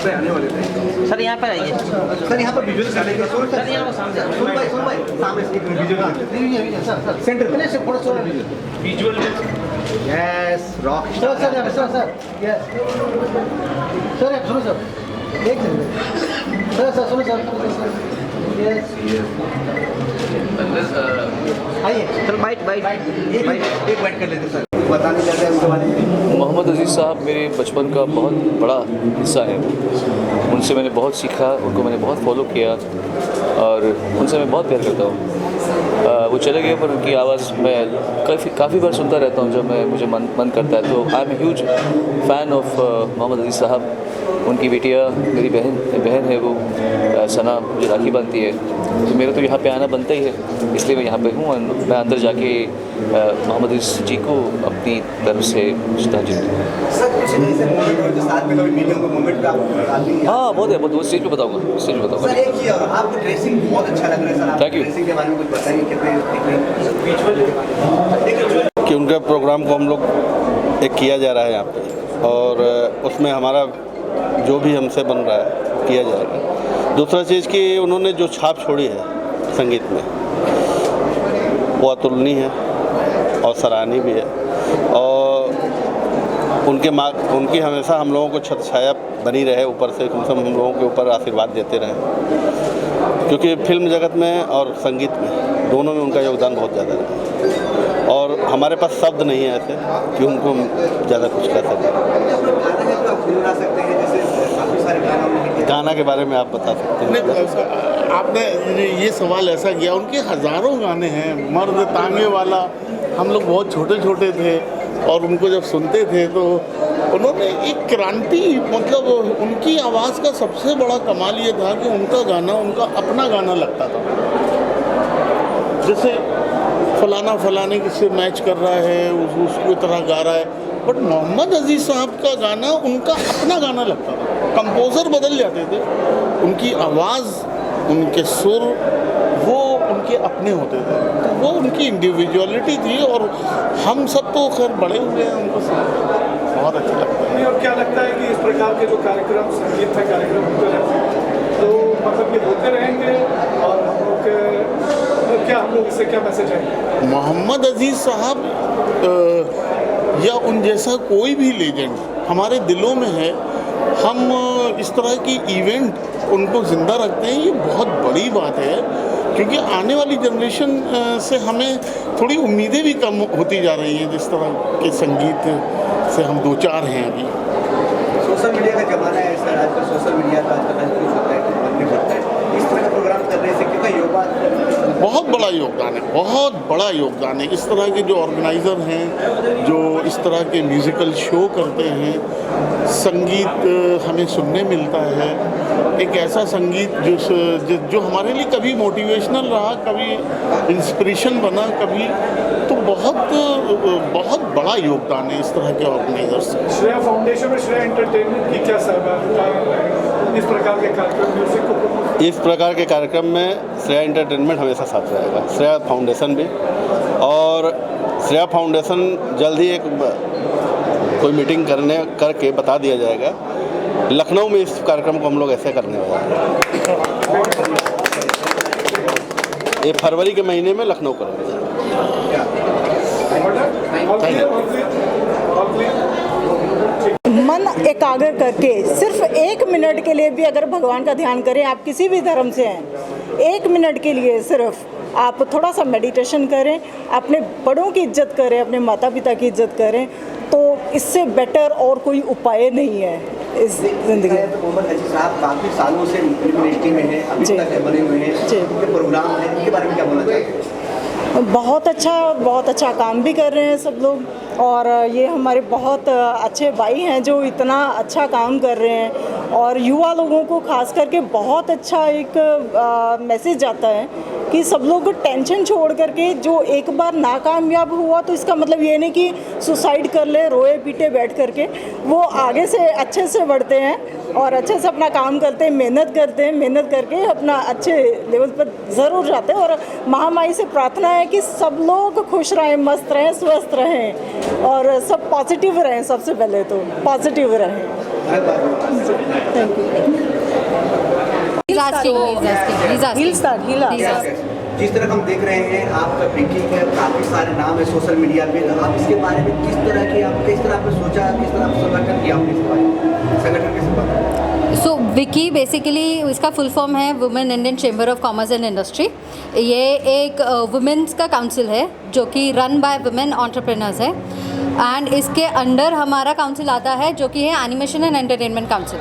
आने वाले थे सर यहाँ पर आइए सर, यहाँ पर विजुअल सर यहाँ सामने सुन भाई सामने से विजुअल सेंटर में से थोड़ा सा visual yes rock sir yes sir सुनो सर एक सेकंड सर सुनो सर यस आइए चलो बाइट एक बाइट कर लेते सर, बताने चाहते हैं उनके बारे में। मोहम्मद अज़ीज़ साहब मेरे बचपन का बहुत बड़ा हिस्सा है। उनसे मैंने बहुत सीखा, उनको मैंने बहुत फॉलो किया और उनसे मैं बहुत प्यार करता हूँ। वो चले गए पर उनकी आवाज़ मैं काफ़ी बार सुनता रहता हूँ जब मुझे मन करता है। तो I am huge fan of Mohammad Aziz साहब। उनकी बेटियाँ मेरी बहन है, वो सना मुझे राखी बांधती है, तो मेरा तो यहाँ पे आना बनता ही है, इसलिए मैं यहाँ पे हूँ। और मैं अंदर जाके मोहम्मद अज़ीज़ जी को अपनी तरफ से श्रद्धांजलि दूँ। हाँ बहुत है, बहुत स्टेज पे बताऊँगा, स्टेज पे बताऊँगा। आपको ड्रेसिंग बहुत अच्छा लग रहा है सर, थैंक यू। ड्रेसिंग के बारे में कुछ बताइए कितने कि उनका प्रोग्राम को हम लोग एक किया जा रहा है यहाँ पे, और उसमें हमारा जो भी हमसे बन रहा है किया जाएगा। दूसरा चीज़ कि उन्होंने जो छाप छोड़ी है संगीत में वो अतुलनीय है और सराहनीय भी है, और उनकी हमेशा हम लोगों को छत्र छाया बनी रहे, ऊपर से कम से कम हम लोगों के ऊपर आशीर्वाद देते रहे, क्योंकि फिल्म जगत में और संगीत में दोनों में उनका योगदान बहुत ज़्यादा है। और हमारे पास शब्द नहीं है ऐसे कि उनको ज़्यादा कुछ कर सकें। गाना के बारे में आप बता सकते हैं? आपने ये सवाल ऐसा किया, उनके हज़ारों गाने हैं। मर्द तांगे वाला हम लोग बहुत छोटे छोटे थे और उनको जब सुनते थे तो उन्होंने एक क्रांति, मतलब उनकी आवाज़ का सबसे बड़ा कमाल ये था कि उनका गाना उनका अपना गाना लगता था। जैसे फलाने किससे मैच कर रहा है, उसको तरह गा रहा है, बट मोहम्मद अज़ीज़ साहब का गाना उनका अपना गाना लगता था। कंपोज़र बदल जाते थे, उनकी आवाज़, उनके सुर वो उनके अपने होते थे, तो वो उनकी इंडिविजुअलिटी थी। और हम सब तो खैर बड़े हुए हैं, उनको बहुत अच्छा लगता है। और क्या लगता है कि इस प्रकार के जो कार्यक्रम, संगीत का कार्यक्रम होते रहते हैं, तो मतलब ये होते रहेंगे और हम लोग इससे क्या मैसेज है? मोहम्मद अज़ीज़ साहब या उन जैसा कोई भी लेजेंड हमारे दिलों में है। हम इस तरह की इवेंट उनको ज़िंदा रखते हैं, ये बहुत बड़ी बात है, क्योंकि आने वाली जनरेशन से हमें थोड़ी उम्मीदें भी कम होती जा रही हैं। जिस तरह के संगीत से हम दो चार हैं अभी। सोशल मीडिया का ज़माना है सर, आजकल सोशल मीडिया का आजकल कुछ होता है, बनने पड़ता है। इस तरह का प्रोग्राम करने से क्योंकि योगदान बहुत बड़ा योगदान है, बहुत बड़ा योगदान है। इस तरह के जो ऑर्गेनाइज़र हैं, जो इस तरह के म्यूज़िकल शो करते हैं, संगीत हमें सुनने मिलता है, एक ऐसा संगीत जो हमारे लिए कभी मोटिवेशनल रहा, कभी इंस्पिरेशन बना, कभी तो बहुत बड़ा योगदान है इस तरह के ऑर्गेनाइजर्स। श्रेया फाउंडेशन और श्रेया एंटरटेनमेंट की क्या सहभागिता इस प्रकार के कार्यक्रम, म्यूजिक को? इस प्रकार के कार्यक्रम में श्रेया एंटरटेनमेंट हमेशा साथ रहेगा, श्रेया फाउंडेशन भी। और श्रेया फाउंडेशन जल्द ही एक कोई मीटिंग करके बता दिया जाएगा। लखनऊ में इस कार्यक्रम को हम लोग ऐसे करने वाले हैं, ये फरवरी के महीने में लखनऊ करेंगे। मन एकाग्र करके सिर्फ 1 मिनट के लिए भी अगर भगवान का ध्यान करें, आप किसी भी धर्म से हैं, 1 मिनट के लिए सिर्फ आप थोड़ा सा मेडिटेशन करें, अपने बड़ों की इज्जत करें, अपने माता पिता की इज्जत करें, तो इससे बेटर और कोई उपाय नहीं है इस ज़िंदगी में। तो मोहम्मद अज़ीज़ साहब काफ़ी सालों से मिनिस्ट्री में हैं, अभी तक बने हुए हैं, उनके प्रोग्राम हैं, इनके बारे में क्या बोलना चाहेंगे? बहुत अच्छा काम भी कर रहे हैं सब लोग, और ये हमारे बहुत अच्छे भाई हैं जो इतना अच्छा काम कर रहे हैं। और युवा लोगों को खास करके बहुत अच्छा एक मैसेज जाता है कि सब लोग टेंशन छोड़ करके, जो एक बार नाकामयाब हुआ तो इसका मतलब ये नहीं कि सुसाइड कर ले, रोए पीटे बैठ करके, वो आगे से अच्छे से बढ़ते हैं और अच्छे से अपना काम करते हैं, मेहनत करते हैं, मेहनत करके अपना अच्छे लेवल पर ज़रूर जाते हैं। और महामाई से प्रार्थना है कि सब लोग खुश रहें, मस्त रहें, स्वस्थ रहें और सब पॉजिटिव रहें। सबसे पहले तो पॉजिटिव रहें। Thank you. जिस तरह हम देख रहे हैं आपका पिंकिंग है, काफ़ी सारे नाम है सोशल मीडिया पे, आप इसके बारे में किस तरह आपने सोचा, किस तरह आप संगठन किया आपने इसके बारे में, संगठन कैसे बना? सो विकी बेसिकली इसका फुल फॉर्म है women Indian chamber of commerce and industry. ये एक वुमेन्स का काउंसिल है जो कि रन बाय वुमेन एंटरप्रेन्योर्स है एंड इसके अंडर हमारा काउंसिल आता है जो कि है animation and entertainment council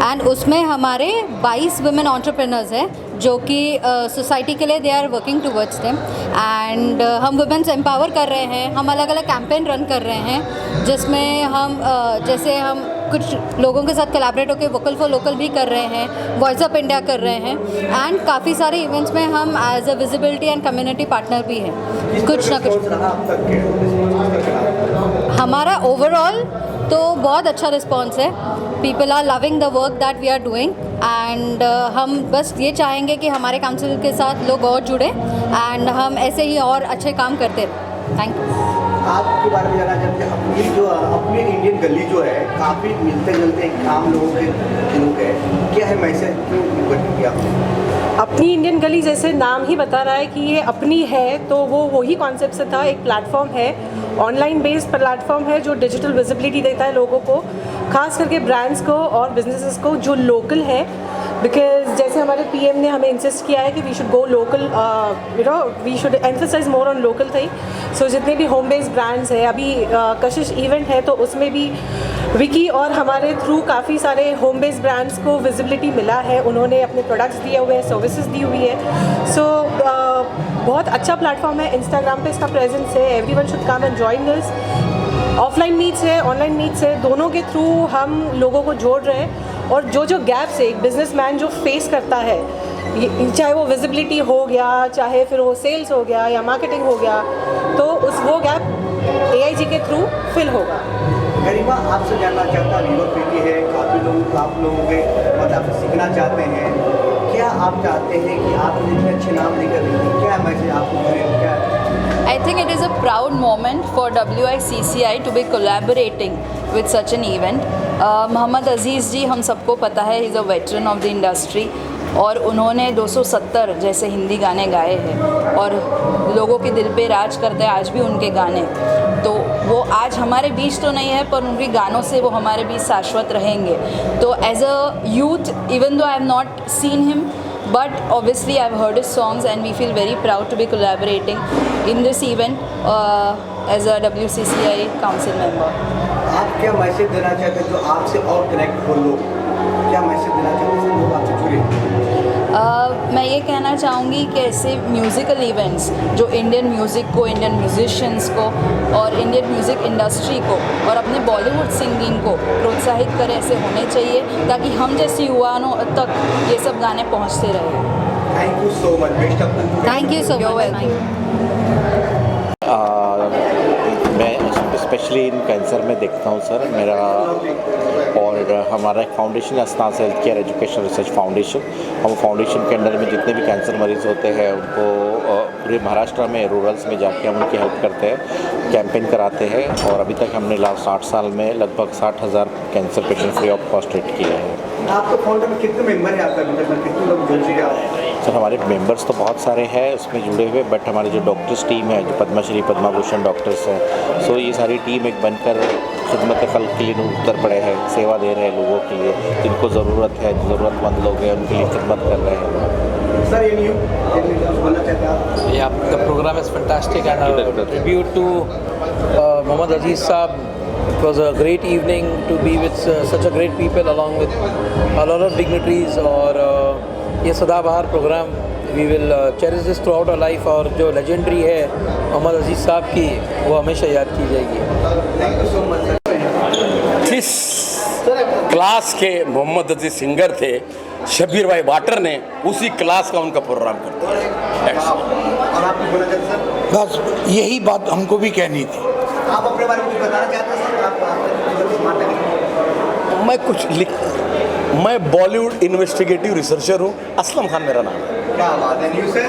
and उसमें हमारे 22 वुमेन एंटरप्रेन्योर्स हैं जो कि सोसाइटी के लिए they are working towards them and हम वुमेन्स एम्पावर कर रहे हैं। हम अलग अलग कैंपेन रन कर रहे हैं जिसमें हम जैसे हम कुछ लोगों के साथ कोलैबोरेट होकर वोकल फॉर लोकल भी कर रहे हैं, वॉइस ऑफ इंडिया कर रहे हैं एंड काफ़ी सारे इवेंट्स में हम as a visibility and community partner भी हैं। कुछ ना कुछ हमारा ओवरऑल तो बहुत अच्छा रिस्पॉन्स है। People are loving the work that we are doing and हम बस ये चाहेंगे कि हमारे काउंसिल के साथ लोग और जुड़े एंड हम ऐसे ही और अच्छे काम करते रहें। Thank you. आपके बारे में जानना चाहते हैं, अपनी इंडियन गली जो है काफ़ी मिलते जुलते आम लोगों के लोग हैं, क्या है मैसेज क्यों गठन किया? अपनी इंडियन गली जैसे नाम ही बता रहा है कि ये अपनी है, तो वो वही कॉन्सेप्ट से था। एक प्लेटफॉर्म है, ऑनलाइन बेस्ड प्लेटफॉर्म है जो डिजिटल विजिबिलिटी देता है लोगों को, खास करके ब्रांड्स को और बिजनेसेस को जो लोकल है। बिकॉज जैसे हमारे पीएम ने हमें इंसिस्ट किया है कि we should go local, we should emphasize more on local thing. So जितने भी होम बेस्ड ब्रांड्स हैं, अभी कशिश इवेंट है तो उसमें भी विकी और हमारे थ्रू काफ़ी सारे होम बेस्ड ब्रांड्स को विजिबिलिटी मिला है। उन्होंने अपने प्रोडक्ट्स दिए हुए हैं, सर्विसेज दी हुई है। सो बहुत अच्छा प्लेटफॉर्म है। इंस्टाग्राम पे इसका प्रेजेंस है। Everyone should come and join this. Offline meets है, ऑनलाइन मीट्स है, दोनों के थ्रू हम लोगों को जोड़ रहे हैं। और जो गैप्स है एक बिजनेसमैन जो फेस करता है, चाहे वो विजिबिलिटी हो गया, चाहे फिर वो सेल्स हो गया या मार्केटिंग हो गया, तो वो गैप AIG के थ्रू फिल होगा। गरिमा, आपसे जानना चाहता है, लीवर पीटी है, काफ़ी लोग आप लोगों के मतलब आपसे सीखना चाहते हैं, क्या आप चाहते हैं कि आप इतने अच्छे नाम लेकर देंगे, क्या मैसेज आपको क्या? I think it is a proud moment for WICCI to be collaborating with such an event. Mohammad अज़ीज़ जी हम सबको पता है, is a veteran of the industry और उन्होंने 270 जैसे हिंदी गाने गाए हैं और लोगों के दिल पे राज करते हैं आज भी उनके गाने। तो वो आज हमारे बीच तो नहीं है पर उनके गानों से वो हमारे बीच शाश्वत रहेंगे। तो as a youth, even though I have not seen him, but obviously I've heard his songs and we feel very proud to be collaborating in this event as a WCCI council member. आप क्या message देना चाहते हैं जो आपसे और connect हो लोग, क्या मैसेज देना चाहते हैं लोग आपसे जुड़े? मैं ये कहना चाहूँगी कि ऐसे म्यूज़िकल इवेंट्स जो इंडियन म्यूज़िक को, इंडियन म्यूजिशियंस को और इंडियन म्यूज़िक इंडस्ट्री को और अपने बॉलीवुड सिंगिंग को प्रोत्साहित करें, ऐसे होने चाहिए ताकि हम जैसे युवाओं तक ये सब गाने पहुँचते रहे। Thank you so much, best of luck. Thank you so much. मैं स्पेशली इन कैंसर में देखता हूँ सर, मेरा और हमारा एक फाउंडेशन है, अस्तांस health care education research foundation. हम फाउंडेशन के अंडर में जितने भी कैंसर मरीज़ होते हैं उनको पूरे महाराष्ट्र में रूरल्स में जाके हम उनकी हेल्प करते हैं, कैंपेन कराते हैं और अभी तक हमने लास्ट 60 साल में लगभग 60,000 cancer patient free of cost treat किए हैं। आपके फाउंडर में कितने मेंबर हैं आपका, कितने लोग जुड़ चुके हैं? सर हमारे मेंबर्स तो बहुत सारे हैं उसमें जुड़े हुए, बट हमारे जो डॉक्टर्स टीम है, जो पद्मश्री पद्मा भूषण डॉक्टर्स हैं, सो ये सारी टीम एक बनकर खिदमत खल्क के लिए उतर पड़े हैं, सेवा दे रहे हैं लोगों के लिए जिनको ज़रूरत है, जो ज़रूरतमंद लोग हैं उनके लिए खिदमत कर रहे हैं। सर ये न्यू बोलना चाहते हैं? Yeah, the program is fantastic and a tribute to Mohammad Aziz Saab. It was a great evening to be with such a great people along with a lot of dignitaries और ये सदाबहार programme we will cherish this throughout our life और जो legendary है मोहम्मद अजीज़ साहब की वो हमेशा याद की जाएगी। Thank you so much. This class के मोहम्मद अजीज सिंगर थे, शब्बीर भाई वाटर ने उसी क्लास का उनका प्रोग्राम करते हैं। और आप बोला जाता सर? बस यही बात हमको भी कहनी थी। आप अपने बारे में कुछ बताना चाहते हैं सर? मैं बॉलीवुड इन्वेस्टिगेटिव रिसर्चर हूँ। असलम खान मेरा नाम है। क्या बात है, न्यूज़ है?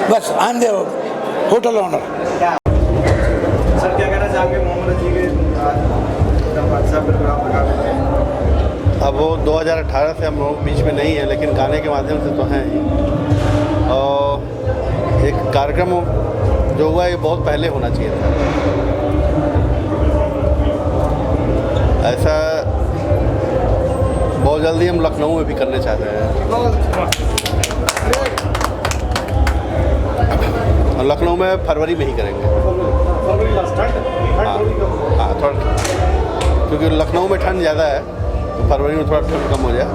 बस I am the hotel owner. Sir क्या कहना चाहेंगे मोहम्मद अजी के व्हाट्सएप पर प्रोग्राम लगा रहे हैं? अब वो 2018 से हम लोग बीच में नहीं है, लेकिन गाने के माध्यम से तो हैं ही। और एक कार्यक्रम जो हुआ ये बहुत पहले होना चाहिए था। ऐसा बहुत जल्दी हम लखनऊ में भी करने चाह रहे हैं। लखनऊ में फरवरी में ही करेंगे। हाँ थोड़ा, क्योंकि लखनऊ में ठंड ज़्यादा है तो फरवरी में थोड़ा ठंड कम हो जाए।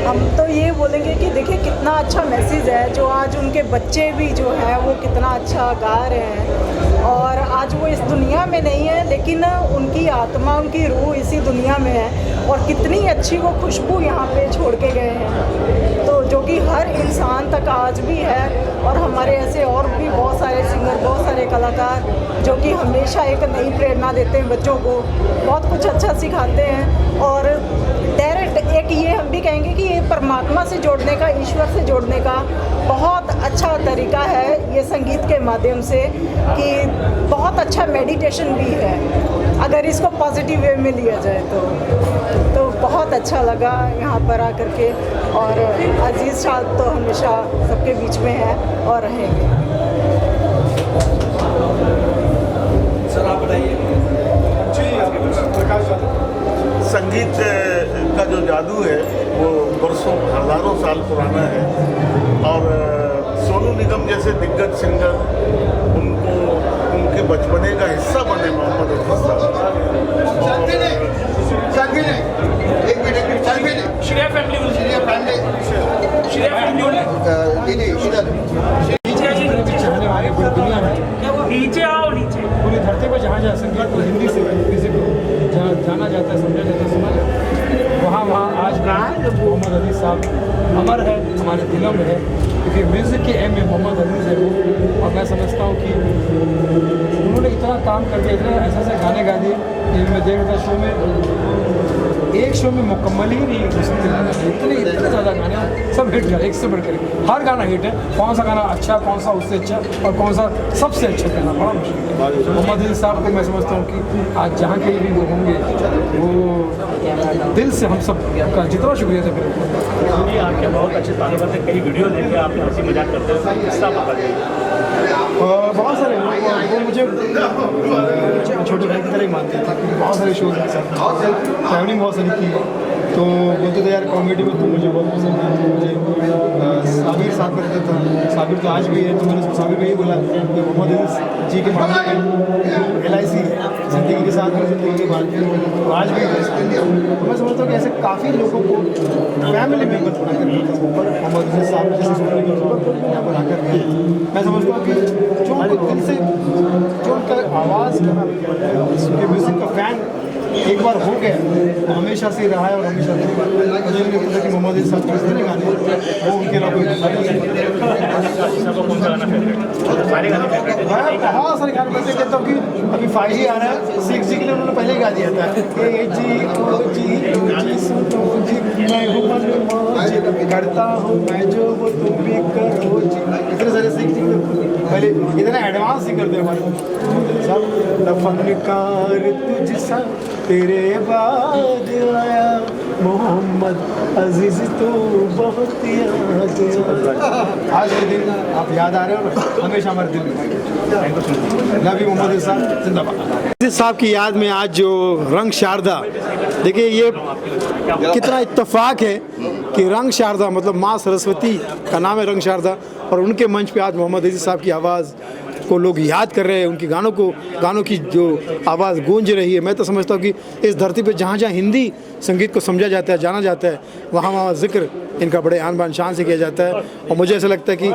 हम तो ये बोलेंगे कि देखिए कितना अच्छा मैसेज है, जो आज उनके बच्चे भी जो है वो कितना अच्छा गा रहे हैं। और आज वो इस दुनिया में नहीं है, लेकिन उनकी आत्मा, उनकी रूह इसी दुनिया में है। और कितनी अच्छी वो खुशबू यहाँ पे छोड़ के गए हैं, तो जो कि हर इंसान तक आज भी है। और हमारे ऐसे और भी बहुत सारे सिंगर, बहुत सारे कलाकार जो कि हमेशा एक नई प्रेरणा देते हैं बच्चों को, बहुत कुछ अच्छा सिखाते हैं। और डायरेक्ट एक ये हम भी कहेंगे कि ये परमात्मा से जोड़ने का, ईश्वर से जोड़ने का बहुत अच्छा तरीका है ये संगीत के माध्यम से, कि बहुत अच्छा मेडिटेशन भी है अगर इसको पॉजिटिव वे में लिया जाए तो बहुत अच्छा लगा यहाँ पर आकर के। और अजीज़ साहब तो हमेशा सबके बीच में है और रहेंगे। सर आप बताइए। संगीत का जो जादू है वो बरसों हज़ारों साल पुराना है। और सोनू निगम जैसे दिग्गज सिंगर उनको उनके बचपने का हिस्सा बने मोहम्मद अजीज साहब। नीचे आओ, नीचे पूरी धरती पर जहाँ जहाँ संगीत को हिंदी से किसी को जहाँ जाना जाता है, समझा जाता है, सुना जाता है, वहाँ आज मोहम्मद अजीज साहब अमर है, हमारे दिलों में है। क्योंकि म्यूज़िक के एम में मोहम्मद अजीज है वो। और मैं समझता हूँ कि उन्होंने इतना काम करके इतने ऐसे ऐसे गाने गा दिए कि मैं देख रहा शो में, एक शो में मुकम्मल ही नहीं इतने ज़्यादा गाने सब हिट कर, एक से बढ़कर हर गाना हिट है। कौन सा गाना अच्छा, कौन सा उससे अच्छा और कौन सा सबसे अच्छा गाना, बड़ा मुश्किल है। मोहम्मद अजीज साहब को मैं समझता हूँ कि आज जहाँ कहीं भी वो होंगे, वो दिल से हम सब का जितना शुक्रिया था फिर आपके बहुत अच्छे तालिबान से कई वीडियो देखे, आपने हंसी मजाक करते हैं, किस्सा बताइए। बहुत सारे लोग वो मुझे छोटे भाई की तरह ही मानते थे। बहुत सारे शोज के साथ ट्रैवलिंग बहुत सारी की, तो बोलते थे यार कॉमेडी में तो मुझे बहुत पसंद है। तो मुझे साबिर साथ में रहता था, साबिर तो आज भी है। तो मैंने उसको साबिर को यही बोला कि मोहम्मद अजीज जी के मामले में LIC है, ज़िंदगी के साथ में ज़िंदगी के बाद तो आज भी है। तो मैं समझता हूँ कि ऐसे काफ़ी लोगों को फैमिली मेम्बर बना कर मोहम्मद अजीज साहब जैसे सुनने की यहाँ पर आकर गए। मैं समझता हूँ कि जो उनको दिल से, जो उनका आवाज़ उनके म्यूज़िक का फ़ैन एक बार हो गया तो हमेशा से रहा है और हमेशा रहेगा। मुझे नहीं लगता कि मोहम्मद अजीज साहब कितने गाने वो उनके अलावा कोई बहुत सारे गाने मैं कहता हूँ कि अभी 5G आ रहा है, 6G के लिए उन्होंने पहले गा दिया था, मैं करता हूँ मैं जो वो तुम भी करो जी। इतने सारे 6G पहले इतना एडवांस ही करते हमारे सब। फनकार तुझसा तेरे बाद आया मोहम्मद अजीज तो बहुत याद। आज के दिन आप याद आ रहे हो ना, हमेशा हमारे दिल में। लव यू मोहम्मद अजीज साहब, जिंदाबाद। अजीज साहब की याद में आज जो रंग शारदा, देखिए ये कितना इत्तेफाक है कि रंग शारदा मतलब माँ सरस्वती का नाम है रंग शारदा, और उनके मंच पे आज मोहम्मद अजीज साहब की आवाज़ को लोग याद कर रहे हैं, उनकी गानों की जो आवाज़ गूंज रही है। मैं तो समझता हूँ कि इस धरती पे जहाँ जहाँ हिंदी संगीत को समझा जाता है, जाना जाता है, वहाँ वहाँ जिक्र इनका बड़े आन बान शान से किया जाता है। और मुझे ऐसा लगता है कि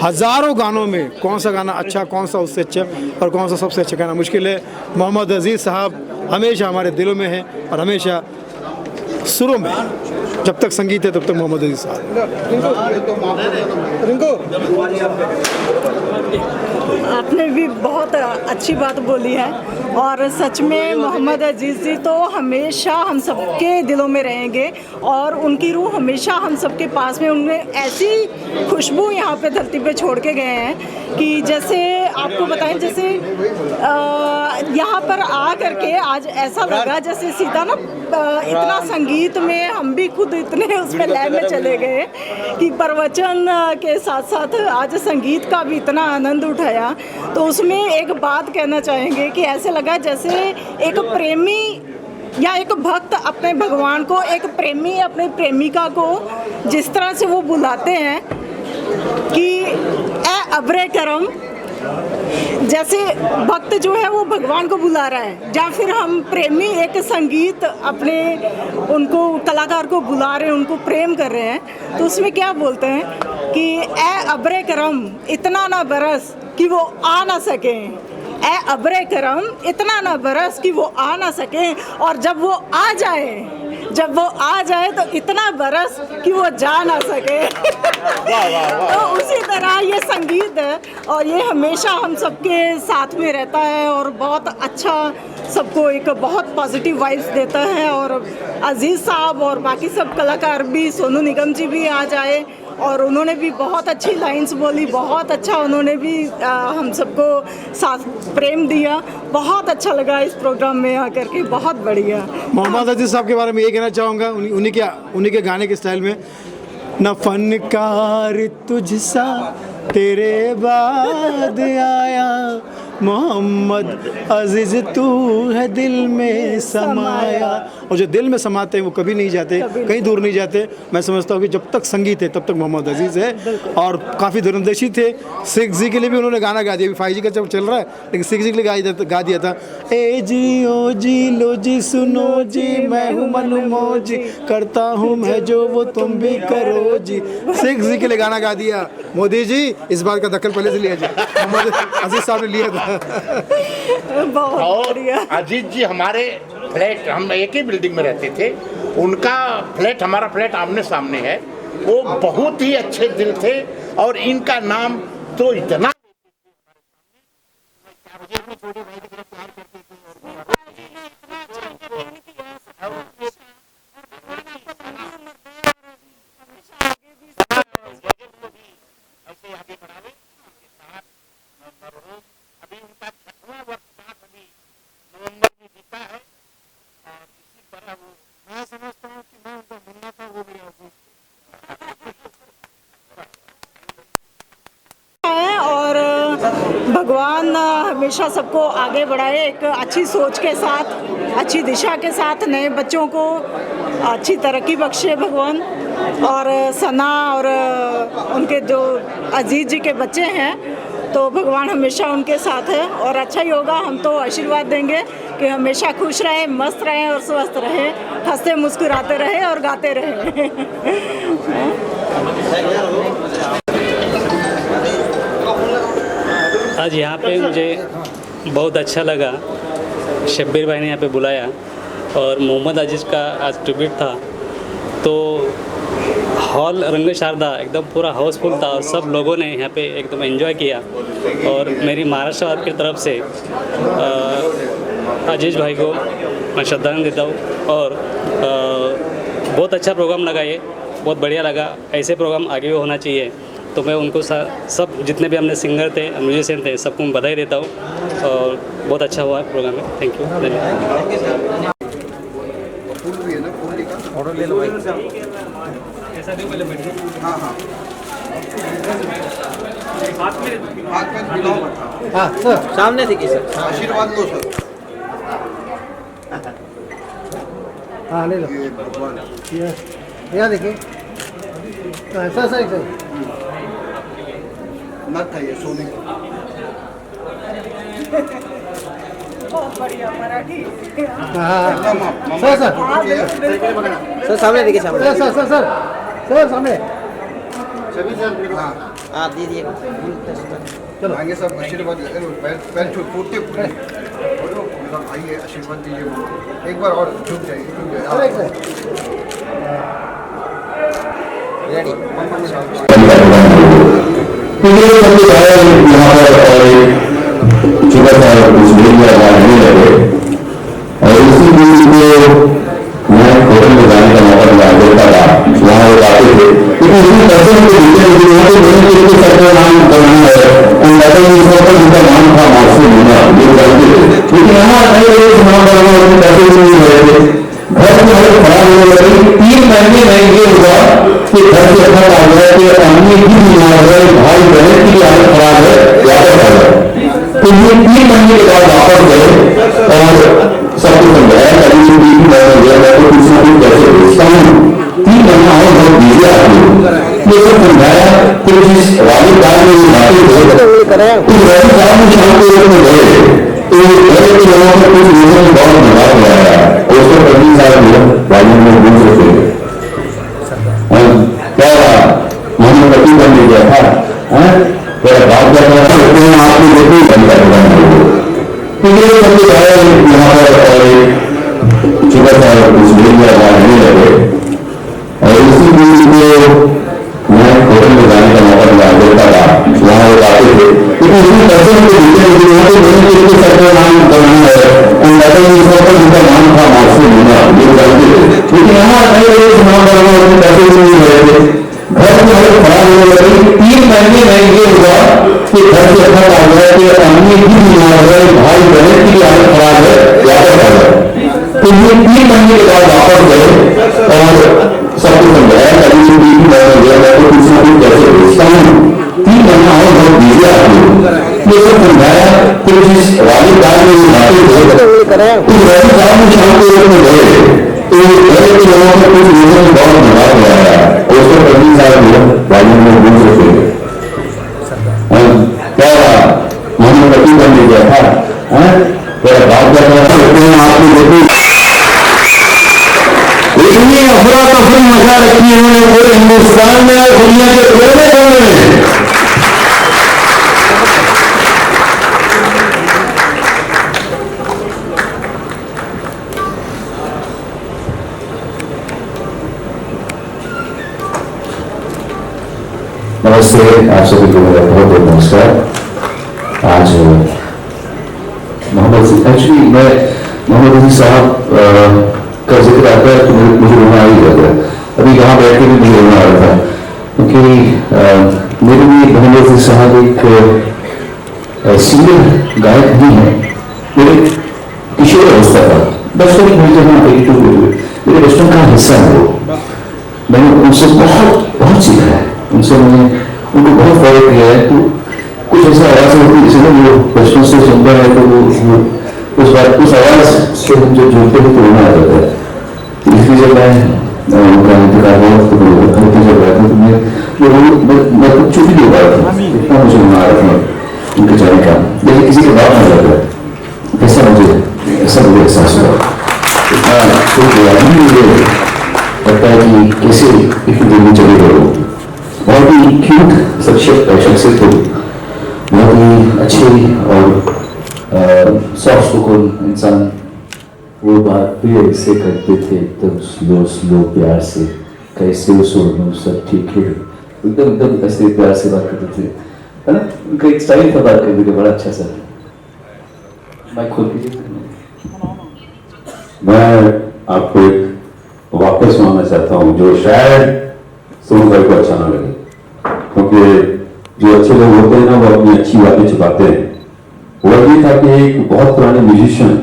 हज़ारों गानों में कौन सा गाना अच्छा, कौन सा उससे अच्छा और कौन सा सबसे अच्छा गाना मुश्किल है। मोहम्मद अजीज़ साहब हमेशा हमारे दिलों में हैं और हमेशा सुरों में। जब तक संगीत है तब तक मोहम्मद अजीज़ साहब। आपने भी बहुत अच्छी बात बोली है और सच में मोहम्मद अजीज़ जी तो हमेशा हम सबके दिलों में रहेंगे और उनकी रूह हमेशा हम सबके पास में। उन्होंने ऐसी खुशबू यहाँ पे धरती पे छोड़ के गए हैं कि जैसे आपको बताएं, जैसे यहाँ पर आ करके आज ऐसा लगा जैसे सीधा ना इतना संगीत में हम भी खुद इतने उस पे लय में चले गए कि प्रवचन के साथ साथ आज संगीत का भी इतना आनंद उठाया। तो उसमें एक बात कहना चाहेंगे कि ऐसे लगा जैसे एक प्रेमी या एक भक्त अपने भगवान को, एक प्रेमी अपने प्रेमिका को जिस तरह से वो बुलाते हैं कि ए अब्रे करम, जैसे भक्त जो है वो भगवान को बुला रहा है, या फिर हम प्रेमी एक संगीत अपने उनको कलाकार को बुला रहे हैं, उनको प्रेम कर रहे हैं। तो उसमें क्या बोलते हैं कि ए अब्रे करम इतना ना बरस कि वो आ ना सके, ए अब्रे करम इतना ना बरस कि वो आ ना सके, और जब वो आ जाए तो इतना बरस कि वो जा ना सके। तो उसी तरह ये संगीत है और ये हमेशा हम सबके साथ में रहता है और बहुत अच्छा सबको एक बहुत पॉजिटिव वाइब्स देता है। और अजीज़ साहब और बाकी सब कलाकार भी, सोनू निगम जी भी आ जाए और उन्होंने भी बहुत अच्छी लाइंस बोली, बहुत अच्छा उन्होंने भी हम सबको साथ प्रेम दिया। बहुत अच्छा लगा इस प्रोग्राम में आकर के, बहुत बढ़िया। मोहम्मद अजीज़ साहब के बारे में ये कहना चाहूँगा, उन्हीं के गाने के स्टाइल में, न फनकार तुझसा तेरे बाद आया, मोहम्मद अजीज़ तू है दिल में समाया। और जो दिल में समाते हैं वो कभी नहीं जाते, कहीं दूर नहीं जाते। मैं समझता हूँ कि जब तक संगीत है तब तक मोहम्मद अजीज़ है। और काफ़ी दूरंदेशी थे, 6G के लिए भी उन्होंने गाना गा दिया। अभी 5G का जब चल रहा है लेकिन 6G के लिए गा दिया था। ए जी ओ जी लो जी सुनो जी, मैं हूँ मनु मौजी, करता हूँ मैं जो वो तुम भी करो जी। 6G के लिए गाना गा दिया। मोदी जी इस बार का दखल पहले से लिया जी, मोहम्मद अजीज़ साहब ने लिया था। बहुत बढ़िया। अजीत जी हमारे फ्लैट, हम एक ही बिल्डिंग में रहते थे, उनका फ्लैट हमारा फ्लैट आमने सामने है। वो बहुत ही अच्छे दिल थे और इनका नाम तो इतना भगवान हमेशा सबको आगे बढ़ाए, एक अच्छी सोच के साथ, अच्छी दिशा के साथ, नए बच्चों को अच्छी तरक्की बख्शे भगवान। और सना और उनके जो अजीज जी के बच्चे हैं तो भगवान हमेशा उनके साथ है और अच्छा ही होगा। हम तो आशीर्वाद देंगे कि हमेशा खुश रहें, मस्त रहें और स्वस्थ रहें, हंसते मुस्कुराते रहें और गाते रहें। आज यहाँ पे मुझे बहुत अच्छा लगा, शब्बीर भाई ने यहाँ पे बुलाया और मोहम्मद अजीज़ का आज ट्रिब्यूट था तो हॉल रंग शारदा एकदम पूरा हाउसफुल था और सब लोगों ने यहाँ पे एकदम एंजॉय किया। और मेरी महाराष्ट्र की तरफ से अजीज़ भाई को मैं श्रद्धांजलि देता हूँ और बहुत अच्छा प्रोग्राम लगा, ये बहुत बढ़िया लगा। ऐसे प्रोग्राम आगे भी होना चाहिए। तो मैं उनको सब जितने भी हमने सिंगर थे, म्यूजिशियन थे, सबको मैं बधाई देता हूँ और बहुत अच्छा हुआ प्रोग्राम है। थैंक यू, धन्यवाद। ऑर्डर ले लो भाई। ऐसा नहीं पहले बैठिए। हाँ हाँ हाथ में मिलाओ मत। हाँ सर, सामने देखिए सर, आशीर्वाद लो सर। हाँ ले लो। यहाँ देखिए ऐसा सर, एकदम मत खाइए, सोने बहुत बढ़िया मराठी। सर सर सामने देखिए, सामने सर सामने। सभी सर हाँ हाँ दीजिए चलो आगे सब आशीर्वाद पैर छू पूछते आइए आशीर्वाद दीजिए एक बार और झुक जाइए और उसी दिन को मैं होटल में जाने का मौका मिला देता था, वहाँ वो आते थे, लेकिन उसी दर्शन को देखते हुए वहाँ पे मेरे लिए सर का नाम बनाना है, उन दादा जी का उनका नाम था मासूम होना, ये जानते थे, लेकिन यहाँ आए लोग नाम बनाना उनके पैसे नहीं हो रहे थे, घर में हमें खराब होने लगी। 3 महीने में ये हुआ कि घर से खत आ गया कि अम्मी भी बीमार है, भाई बहन की हालत खराब है, वापस आ गए। तो ये 3 महीने के बाद वापस गए और सबको समझाया कभी भी गया मैं तो कुछ ना कुछ कैसे भेजता हूँ, 3 महीना और बहुत बिजी आदमी, ये सब समझाया। फिर जिस राजस्थान में ये बातें तो राजस्थान में शाम को लोग गए तो गए के लोगों को कुछ लोगों ने बहुत मजा कराया, उसको कभी साल वायु में घूम सकते क्या हमने पति करने गया था मेरा बात कर रहा था आपको देखो बंद कर यहाँ पर और छोटा सा कुछ नहीं लगे और उसी दिन को मैं होटल में जाने का मौका मिला देता था, वहाँ वो आते थे, लेकिन उसी दर्शन को देखते हुए वहाँ पे मेरे लिए सर का नाम बनाना है, उन दादा जी का उनका नाम था मासूम होना, ये जानते थे, लेकिन यहाँ आए लोग नाम बनाना उनके पैसे नहीं हो रहे थे, घर में हमें खराब होने लगी। 3 महीने में ये हुआ कि घर से खत आ गया कि अम्मी भी बीमार है, भाई बहन की हालत खराब है, वापस आ गए। तो ये 3 महीने के बाद वापस गए और सबको समझाया कभी भी गया मैं तो कुछ ना कुछ कैसे भेजता हूँ, 3 महीना और बहुत बिजी आदमी, ये सब समझाया। फिर जिस राजस्थान में ये बातें थे उस राजस्थान में शाम को लोग गए तो गए के लोगों को कुछ लोगों ने बहुत मजा कराया, उसको कभी साल वायु में घूम सकते क्या हमने पति करने गया था मेरा बात कर रहा था आपको देखो इतनी अफरा तफरी मचा रखी है उन्होंने पूरे हिंदुस्तान में और दुनिया के कोने कोने में। नमस्ते आप सभी को मेरा बहुत बहुत नमस्कार। आज एक्चुअली मैं मोहम्मद अजीज साहब का जिक्र आता है तो मुझे रोना आ ही जाता है, अभी यहाँ बैठ के भी मुझे रोना आ रहा था क्योंकि मेरे लिए मोहम्मद अजीज साहब एक सिंगर गायक नहीं है, मेरे किशोर अवस्था था, बचपन में मुझे हाँ मेरे बचपन का हिस्सा है वो, मैंने उनसे बहुत सीखा है, उनसे मैंने उनको बहुत फॉलो किया है। तो कुछ ऐसा आवाज़ होती है जिसे वो बचपन से सुनता है तो वो उस आवाज़ से हम जो जुड़ते हैं तो रोना आ जाता है। इसलिए जब मैं उनका इंतजार हुआ तो हल्के जब रहा था तो मैं कुछ चुप ही नहीं हो रहा था, इतना मुझे रोना आ रहा था उनके जाने का, लेकिन किसी के बाद आ जाता है ऐसा मुझे एहसास हुआ। मुझे लगता है कि कैसे इतनी देर में चले गए, बहुत ही क्यूट शख्सियत हो, बहुत ही अच्छी और सॉफ्ट स्पोकन इंसान, वो बात भी ऐसे करते थे एकदम स्लो प्यार से, कैसे वो सोनू सब ठीक है एकदम ऐसे प्यार से बात करते थे, है ना, उनका एक स्टाइल था बात करने का बड़ा अच्छा सा। मैं खोल लीजिए। मैं आपको एक वाक्य सुनाना चाहता हूँ जो शायद सुनकर को अच्छा ना लगे, क्योंकि जो अच्छे लोग होते हैं ना वो अपनी अच्छी बातें छुपाते हैं। वो ये था कि एक बहुत पुराने म्यूजिशियन,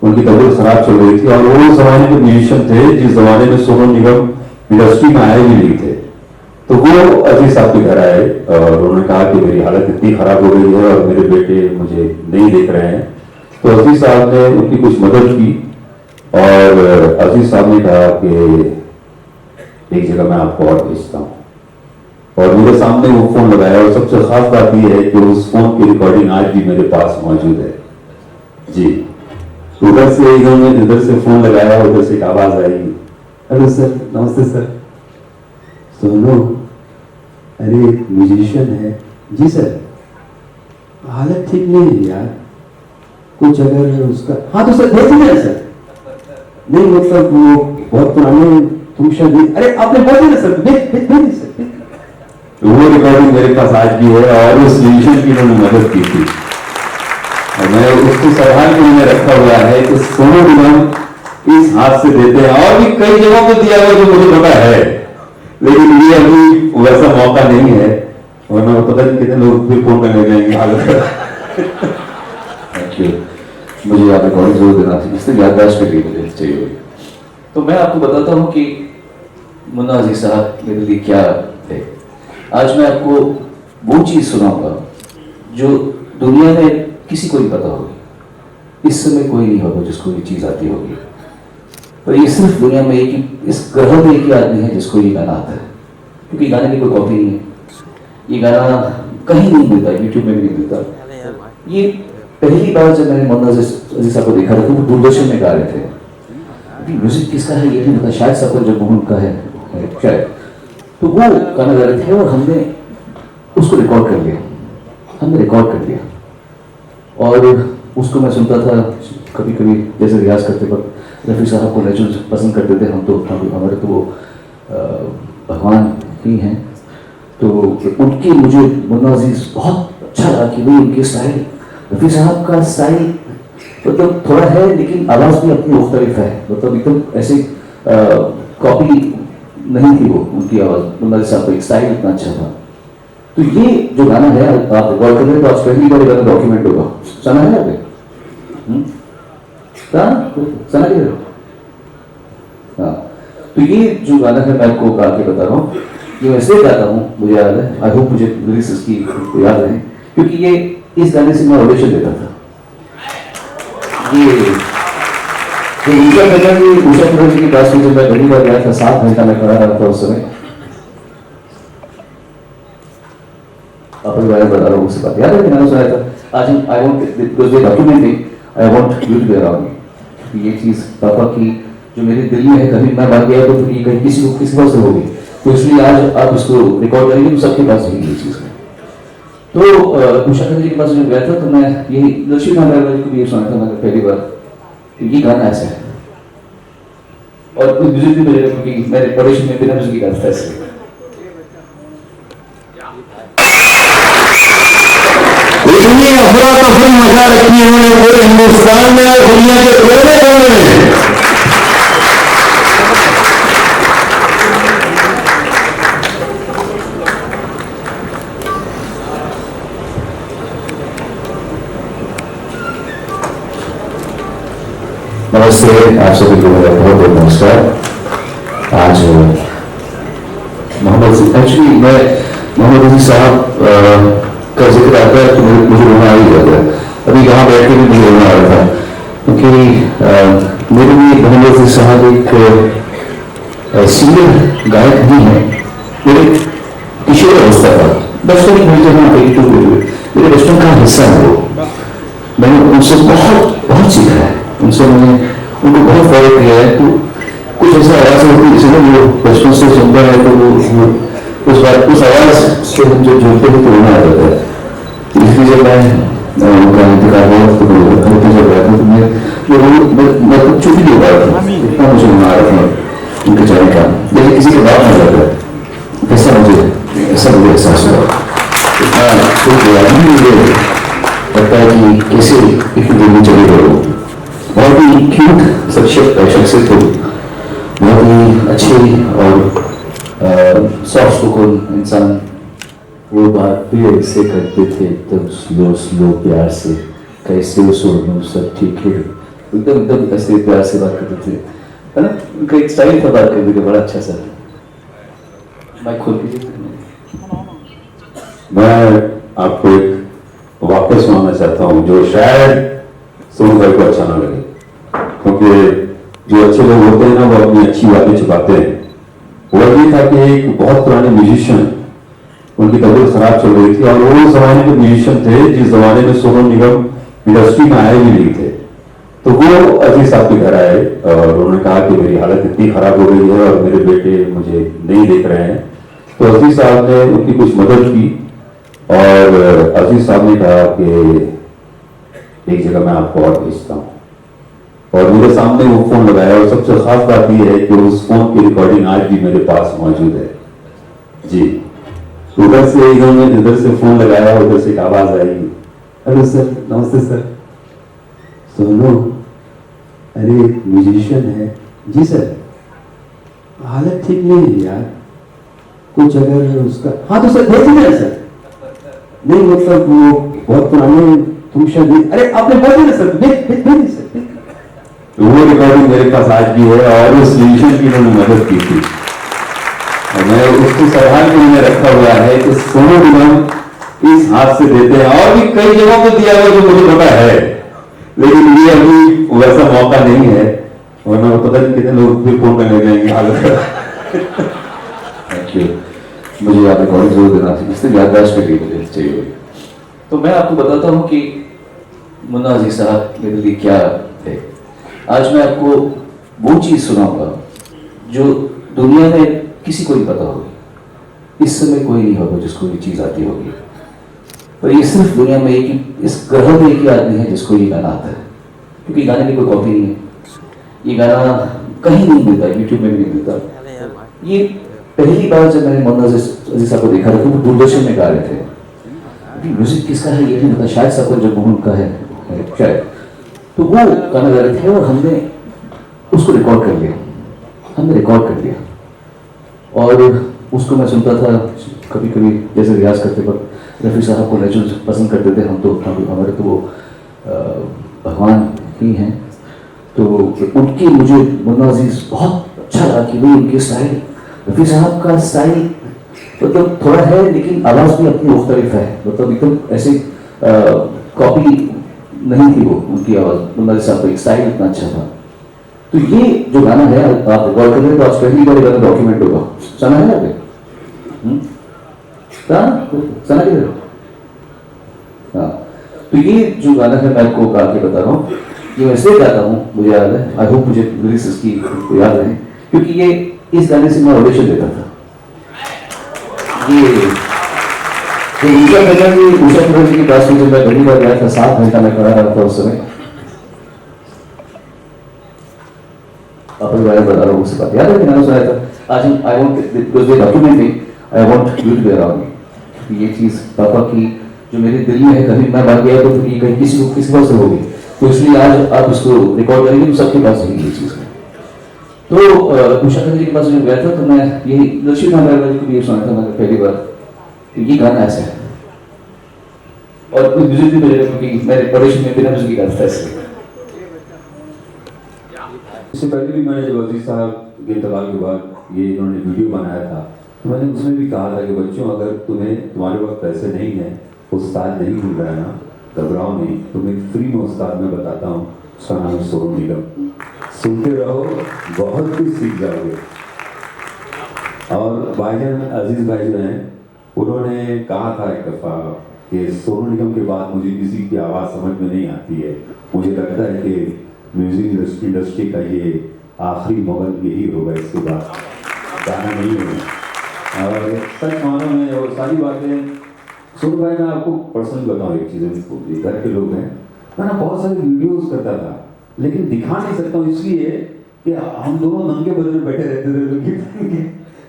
उनकी तबीयत खराब चल रही थी और वो जमाने के म्यूजिशियन थे जिस जमाने में सोनू निगम इंडस्ट्री में आए भी नहीं थे। तो वो अजीज साहब के घर आए और उन्होंने कहा कि मेरी हालत इतनी खराब हो गई है और मेरे बेटे मुझे नहीं देख रहे हैं। तो अजीज साहब ने उनकी कुछ मदद की और अजीज साहब ने कहा कि एक जगह मैं आपको और भेजता हूँ, और मेरे सामने वो फोन लगाया और सबसे खास बात यह है कि उस फोन की रिकॉर्डिंग आज भी मेरे पास मौजूद है जी। उधर से इन्होंने इधर से फोन लगाया, उधर से एक आवाज आई, हेलो सर, नमस्ते सर, सोनू अरे म्यूजिशियन है। जी सर, हालत ठीक नहीं है यार, कुछ अगर उसका, हाँ तो सर भेज दीजिए सर। नहीं मतलब वो बहुत पुराने तुम शायद, अरे आपने बोल दिया सर, भेज सर। तो वो रिकॉर्डिंग मेरे पास आज भी है और उस म्यूजिशियन की उन्होंने मदद की थी और मैं उसको संभाल के मैंने रखा हुआ है कि सोनू निगम इस हाथ से देते हैं और भी कई जगहों पर दिया हुआ जो मुझे पता है, लेकिन ये अभी वैसा मौका नहीं है, वरना पता नहीं कितने लोग भी फोन करने जाएंगे हालत। थैंक यू, मुझे आप रिकॉर्डिंग जरूर देना थी, इससे याददाश्त के लिए मुझे चाहिए हुई। तो मैं आपको बताता हूँ कि मुन्ना अजीज साहब मेरे लिए क्या है। आज मैं आपको वो चीज़ सुनाऊंगा जो दुनिया में किसी को नहीं पता होगी, इस समय कोई नहीं होगा जिसको ये चीज़ आती होगी, पर ये सिर्फ दुनिया में एक ही, इस ग्रह में एक ही आदमी है जिसको ये गाना आता है, क्योंकि गाने की कोई कॉपी नहीं है, ये गाना कहीं नहीं मिलता, यूट्यूब में भी नहीं मिलता। ये पहली बार जब मैंने मुन्ना अजीज साहब को देखा था तो वो दूरदर्शन में गा रहे थे। म्यूजिक किसका है ये नहीं पता, शायद सफर जगमोहन का है शायद, तो वो गाना गा रहे थे और हमने उसको रिकॉर्ड कर लिया, और उसको मैं सुनता था कभी कभी, जैसे रियाज करते वक्त रफ़ी साहब को नेचुरल पसंद करते थे हम, तो हमारे तो वो भगवान ही हैं, तो उनकी मुझे मुन्ना अजीज बहुत अच्छा लगा कि भाई उनकी स्टाइल, रफ़ी साहब का स्टाइल मतलब थोड़ा है लेकिन आवाज़ भी अपनी मुख्तलिफ है, मतलब एकदम ऐसे कॉपी नहीं थी वो उनकी आवाज़, मुन्ना अजीज साहब का स्टाइल इतना अच्छा था। तो ये जो गाना है आप रिकॉर्ड कर रहे हैं तो आज पहली बार गाना डॉक्यूमेंट होगा, सुना है आपने? सुना नहीं? हाँ, तो ये जो गाना है मैं आपको गा के बता रहा हूँ, ये मैं इसलिए गाता हूँ, मुझे याद है, आई होप मुझे लिरिक्स इसकी याद रहे, क्योंकि ये इस गाने से मैं ऑडिशन देता था। ये उषा खन्ना जी की क्लास में जब मैं पहली बार गया था, 7 घंटा मैं खड़ा रहा था उस समय। आपको बारे में बता रहा हूँ, उससे बात याद है कि मैंने सुनाया था। आज हम I want because we documenting, I want you to be around. ये चीज़ पापा की जो मेरे दिल में है, कभी मैं भाग गया तो फिर ये कहीं किसी पास से होगी, तो इसलिए आज आप इसको रिकॉर्ड करेंगे तो सबके पास होगी ये चीज़। तो उषा खन्ना जी के पास जब गया था तो मैं यही लक्ष्मी नारायण जी को भी ये सुना था मैंने पहली बार, ये गाना ऐसा है और कोई म्यूजिक भी बजेगा क्योंकि मैं ऑडिशन में बिना म्यूजिक गाता था इसलिए। इतनी अफरा तफरी मचा रखी है पूरे हिंदुस्तान में और दुनिया के कोने कोने में। नमस्ते, आप सभी को मेरा बहुत बहुत नमस्कार। आज एक्चुअली मैं मोहम्मद अजीज साहब का जिक्र आता है तो मुझे रोना आ ही जाता है। अभी यहाँ बैठ के भी मुझे रोना आ रहा था क्योंकि मेरे लिए मोहम्मद अजीज साहब एक सीनियर गायक ही हैं। मेरे किशोर अवस्था का बचपन में मुझे हाँ मेरे बचपन का हिस्सा है वो। मैंने उनसे बहुत सीखा है, उनसे मैंने उनको बहुत फॉलो किया है। तो कुछ ऐसा आवाज़ होती है जिसे वो बचपन से सुनता है तो वो उस आवाज़ से हम जब जुड़ते हैं तो रोना आ जाता है। इसलिए जब मैं उनका इंतजार हुआ तो घर पे जब गया था तो मैं कुछ चुप ही नहीं पा रहा था, इतना मुझे रोना आ रहा था उनके जाने का, लेकिन किसी के बात नहीं लगता। ऐसा मुझे एहसास हुआ, इतना छूट गया मुझे लगता है कि कैसे इतनी देर में चले गए। बहुत ही क्यूट शख्सियत हो, बहुत ही अच्छी और सॉफ्ट स्पोकन इंसान। वो बात भी ऐसे करते थे तब स्लो प्यार से, कैसे सोनू सब ठीक है, एकदम ऐसे प्यार से बात करते थे, है ना। उनका एक स्टाइल था बात करने का बड़ा अच्छा सा। माइक खोल के मैं आपको एक वाक्य सुनाना चाहता हूँ जो शायद सोनू भाई को अच्छा ना लगे, क्योंकि जो अच्छे लोग होते हैं ना वो अपनी अच्छी बातें छुपाते हैं। वो ये था कि एक बहुत पुराने म्यूजिशियन, उनकी तबीयत खराब चल रही थी और वो जमाने के म्यूजिशियन थे जिस जमाने में सोनू निगम इंडस्ट्री में आए भी नहीं थे। तो वो अजीज साहब के घर आए और उन्होंने कहा कि मेरी हालत इतनी खराब हो गई है और मेरे बेटे मुझे नहीं देख रहे हैं तो अजीज साहब ने उनकी कुछ मदद की और अजीज साहब ने कहा कि एक जगह मैं आपको और भेजता हूँ, और मेरे सामने वो फोन लगाया। और सबसे खास बात यह है कि उस फोन की रिकॉर्डिंग आज भी मेरे पास मौजूद है जी। उधर से इन्होंने इधर से फोन लगाया, उधर से एक आवाज आई, हेलो सर, नमस्ते सर, सुनो, अरे म्यूजिशियन है जी सर, हालत ठीक नहीं है यार, कुछ अगर है उसका, हाँ तो सर भेज दिया सर, नहीं मतलब वो बहुत पुराने तुम शायद, अरे आपने बोल दिया सर, भेज सर। तो वो रिकॉर्डिंग मेरे पास आज भी है और उस म्यूजिशियन की उन्होंने मदद की थी और मैं उसको संभाल के मैंने रखा हुआ है कि सोनू निगम इस हाथ से देते हैं, और भी कई जगहों पे दिया हुआ जो मुझे पता है, लेकिन ये अभी वैसा मौका नहीं है, वरना पता नहीं कितने लोग फिर फोन करने जाएंगे हालत। मुझे आप रिकॉर्डिंग जरूर देना चाहिए, इससे याददाश्त के लिए मुझे चाहिए। तो मैं आपको बताता हूँ कि मुन्ना अजीज साहब मेरे लिए क्या है। आज मैं आपको वो चीज़ सुनाऊंगा जो दुनिया में किसी को नहीं पता होगी, इस समय कोई नहीं होगा जिसको ये चीज़ आती होगी, पर ये सिर्फ दुनिया में एक ही, इस ग्रह में एक ही आदमी है जिसको ये गाना आता है, क्योंकि गाने की कोई कॉपी नहीं है, ये गाना कहीं नहीं मिलता, यूट्यूब में भी नहीं मिलता। ये पहली बार जब मैंने मुन्ना अजीज साहब को देखा था, वो दूरदर्शन में गा रहे थे। म्यूजिक किसका है ये नहीं पता, शायद सफर जब मोहन का है शायद, तो वो गाना गा रहे थे और हमने उसको रिकॉर्ड कर लिया, और उसको मैं सुनता था कभी कभी, जैसे रियाज करते वक्त रफ़ी साहब को नेचुरल पसंद करते थे हम, तो हमारे तो वो भगवान ही हैं, तो उनकी मुझे मुन्ना अजीज बहुत अच्छा लगा कि भाई उनकी स्टाइल, रफ़ी साहब का स्टाइल मतलब थोड़ा है लेकिन आवाज़ भी अपनी मुख्तलिफ है, मतलब एकदम ऐसे कॉपी नहीं थी वो उनकी आवाज़, मुन्ना अजीज साहब का स्टाइल इतना अच्छा था। तो ये जो गाना है आप रिकॉर्ड कर रहे हैं, तो आज पहली बार गाना डॉक्यूमेंट होगा, सुना है आपने? सुना के हाँ, तो ये जो गाना है मैं आपको गा के बता रहा हूँ, ये वैसे गाता हूँ, मुझे याद है, आई होप मुझे लिरिक्स इसकी याद रहे, क्योंकि ये इस गाने से मैं ऑडिशन देता था। ये उषा बनर्जी की क्लास में जब मैं पहली बार गया था, 7 घंटा मैं खड़ा रहा था उस समय। अपने बारे में बता रहा हूँ, उससे बात याद है कि मैंने सुनाया था। आज I want because they documenting, I want you to be around. ये चीज़ पापा की जो मेरे दिल में है, कभी मैं भाग गया तो ये कहीं किसी पास से होगी, तो इसलिए आज आप इसको रिकॉर्ड करेंगे तो सबके पास होगी ये चीज़। तो उषा बनर्जी के पास जब गया था तो मैं यही लक्ष्मी नारायण जी को भी सुना था मैंने पहली बार, तो ये गाना ऐसा है और कोई म्यूजिक भी बजेगा, क्योंकि मेरे ऑडिशन में बिना म्यूजिक गाता था इसलिए। इससे पहले भी मैंने जब अजीज साहब के इंतकाल के बाद ये इन्होंने वीडियो बनाया था, तो मैंने उसमें भी कहा था कि बच्चों अगर तुम्हारे पास पैसे नहीं है, उस्ताद नहीं मिल रहा है ना, घबराओ नहीं, तुम्हें फ्री में उस्ताद में बताता हूँ, उसका नाम है सोनू निगम, सुनते रहो, बहुत कुछ सीख जाओगे। और भाईजान अजीज भाई जो हैं, उन्होंने कहा था एक दफ़ा कि सोनू निगम के बाद मुझे किसी की आवाज़ समझ में नहीं आती है, मुझे लगता है कि म्यूजिक इंडस्ट्री का ये आखिरी मोगल यही होगा, इसके बाद गाना नहीं होगा। और सच मानो में और सारी बातें सुन भाई, मैं आपको पर्सनली बताऊँ एक चीज़, घर के लोग हैं, मैं ना बहुत सारे वीडियोस करता था लेकिन दिखा नहीं सकता हूँ, इसलिए कि हम दोनों नंगे बदल बैठे रहते थे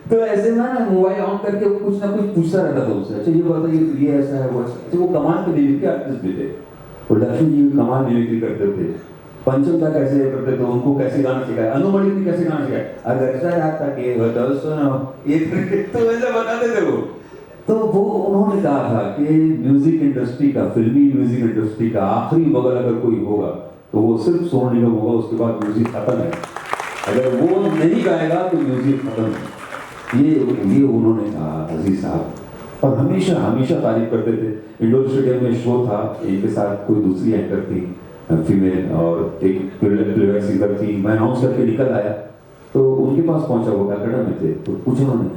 तो ऐसे ना मोबाइल ऑन करके वो कुछ ना कुछ पूछता रहता था उससे, अच्छा ये बताइए ये ऐसा है वो ऐसा। अच्छा वो कमाल के मिमिक्री के आर्टिस्ट भी थे, प्रोडक्शन जी कमाल मिमिक्री करते थे, पंचम का कैसे करते थे, उनको कैसे गाना सिखाया, अनुमणि ने कैसे गाना सिखाया, अगर ऐसा याद था कि बताओ सुनो एक तो वैसे बताते थे वो। तो वो उन्होंने कहा था कि म्यूजिक इंडस्ट्री का, फिल्मी म्यूजिक इंडस्ट्री का आखिरी मुगल अगर कोई होगा तो वो सिर्फ सोनू निगम होगा, उसके बाद म्यूजिक खत्म है, अगर वो नहीं गाएगा तो म्यूजिक खत्म है। ये उन्होंने कहा अजीज साहब, और हमेशा हमेशा तारीफ करते थे। इंडोर स्टेडियम में शो था, इनके साथ कोई दूसरी एंकर थी फीमेल और एक प्लेबैक सिंगर थी, मैं अनाउंस करके निकल आया तो उनके पास पहुंचा, वो कलकत्ता में थे, तो पूछा उन्होंने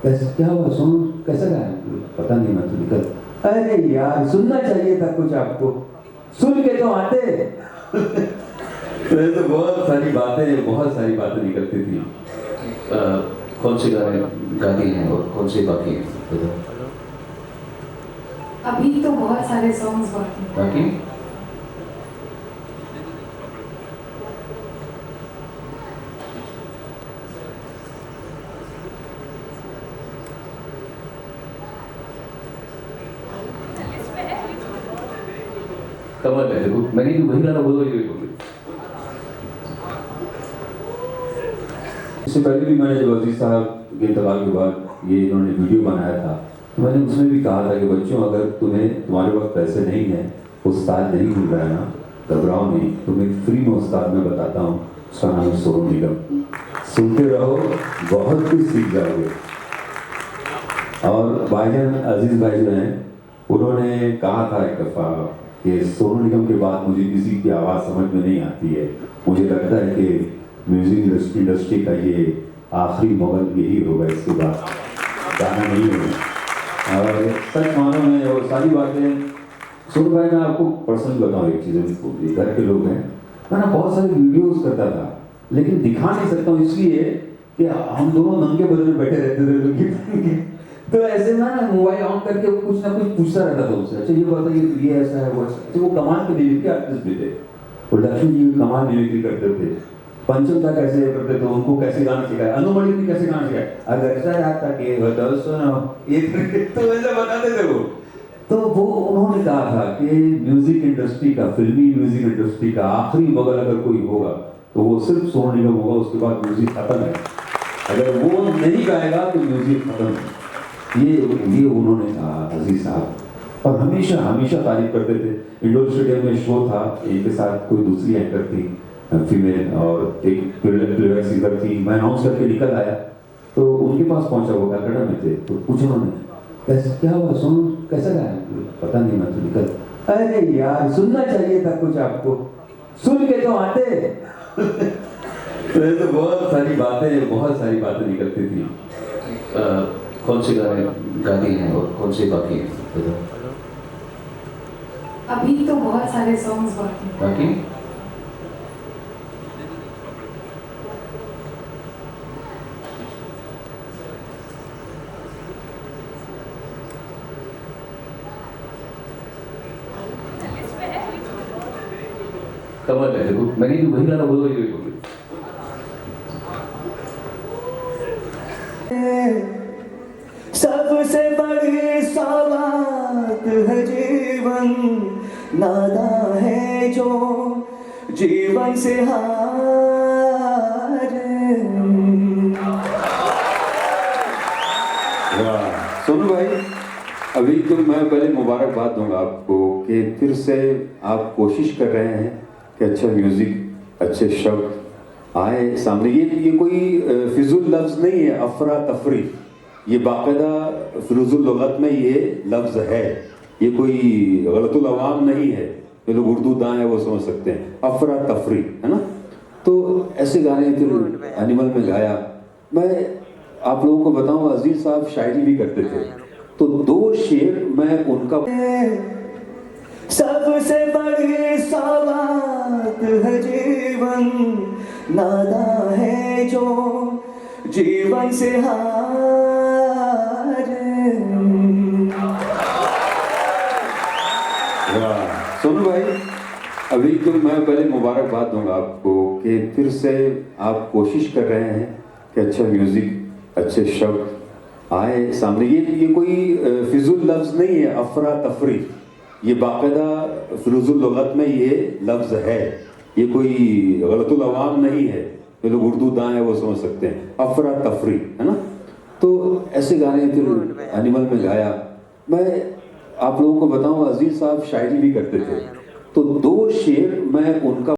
कैसे क्या हुआ सोनू कैसा गाया, पता नहीं मैं तो निकल, अरे यार सुनना चाहिए था कुछ, आपको सुन के तो आते तो बहुत सारी बातें निकलती थी। कौन से गाने गाती हैं और कौन से बाकी हैं बताओ। अभी तो बहुत सारे सॉन्ग्स बाकी हैं। बाकी कमल है, देखो मैंने भी वही गाना बोला ये बोली। इससे पहले भी मैंने जब अजीज साहब के इंतकाल के बाद ये इन्होंने वीडियो बनाया था तो मैंने उसमें भी कहा था कि बच्चों अगर तुम्हारे वक्त पैसे नहीं है, उस्ताद नहीं मिल रहा है ना, घबराओ नहीं, तुम्हें फ्री में उस्ताद में बताता हूँ, उसका नाम है सोनू निगम। सुनते रहो, बहुत कुछ सीख जाओगे। और भाईजान अजीज भाई जो हैं उन्होंने कहा था एक दफ़ा कि सोनू निगम के बाद मुझे किसी की आवाज़ समझ में नहीं आती है, मुझे लगता है कि म्यूज़िक इंडस्ट्री का ये आखिरी मोगल यही होगा, इसके बाद गाना नहीं होगा। और सच मानो मैं और सारी बातें सोनू भाई, मैं आपको पर्सनली बताऊँ एक चीज़, घर के लोग हैं, मैं ना बहुत सारे वीडियोस करता था लेकिन दिखा नहीं सकता हूँ इसलिए कि हम दोनों नंगे बदल में बैठे रहते थे तो ऐसे में ना मोबाइल ऑन करके वो कुछ ना कुछ पूछता रहता था उससे, अच्छा ये बताइए ये ऐसा है वो ऐसा। अच्छा वो कमाल के मिमिक्री आर्टिस्ट भी थे, वो लक्ष्मी जी कमाल मिमिक्री करते थे, पंचम का कैसे करते थे, उनको कैसे गाना सिखाया, अनुमणि ने कैसे गाना सिखाया, अगर जरा तक ये बताओ सुनो ये तो ऐसे बताते थे वो। तो वो उन्होंने कहा था कि म्यूजिक इंडस्ट्री का, फिल्मी म्यूजिक इंडस्ट्री का आखिरी मगर अगर कोई होगा तो वो सिर्फ सोनू निगम होगा, उसके बाद म्यूजिक खत्म है, अगर वो नहीं गाएगा तो म्यूजिक खत्म है। ये उन्होंने कहा अजीज साहब, और हमेशा हमेशा तारीफ करते थे। इंडोर स्टेडियम में शो था, इनके साथ कोई दूसरी एंकर थी फीमेल और एक प्लेबैक सिंगर थी, मैं अनाउंस करके निकल आया तो उनके पास पहुंचा, वो कलकत्ता में थे, तो पूछा उन्होंने कैसे क्या हुआ सोनू कैसा गाया, पता नहीं मैं तो निकल, अरे यार सुनना चाहिए था कुछ, आपको सुन के तो आते तो बहुत सारी बातें निकलती थी। कौन से गाने गाती हैं और कौन से बाकी हैं बताओ। अभी तो बहुत सारे सॉन्ग्स बाकी हैं। बाकी कमल है, देखो मैंने भी वही गाना बोला ये बोली। सबसे बड़ी सौगात है जीवन, नादा है जो जीवन से हारे। सोनू भाई, अभी तो मैं पहले मुबारकबाद दूंगा आपको कि फिर से आप कोशिश कर रहे हैं कि अच्छा म्यूजिक, अच्छे शब्द आए सामने। ये कोई फिजुल लफ्ज़ नहीं है, अफरा तफरी, ये बाकायदा फिरोजुल लुगत में ये लफ्ज़ है, ये कोई गलतुल अवाम नहीं है, जो लोग उर्दू दाएं हैं वो समझ सकते हैं, अफरा तफरी है ना। तो ऐसे गाने फिर एनिमल में गाया। मैं आप लोगों को बताऊं, अजीज साहब शायरी भी करते थे, तो 2 शेर मैं उनका। सबसे बड़ी सौगात है जीवन, नादा है जो जीवन से हारे। सोनू भाई, अभी तो मैं पहले मुबारकबाद दूंगा आपको कि फिर से आप कोशिश कर रहे हैं कि अच्छा म्यूजिक, अच्छे शब्द आए सामने। ये कोई फिजुल लफ्ज़ नहीं है, अफरा तफरी, ये बाकायदा फिरोजुल लुगत में ये लफ्ज़ है, ये कोई गलतुल अवाम नहीं है, जो लोग उर्दू दाएं हैं वो समझ सकते हैं, अफरा तफरी है ना। तो ऐसे गाने फिर एनिमल में गाया। मैं आप लोगों को बताऊं, अजीज साहब शायरी भी करते थे, तो 2 शेर मैं उनका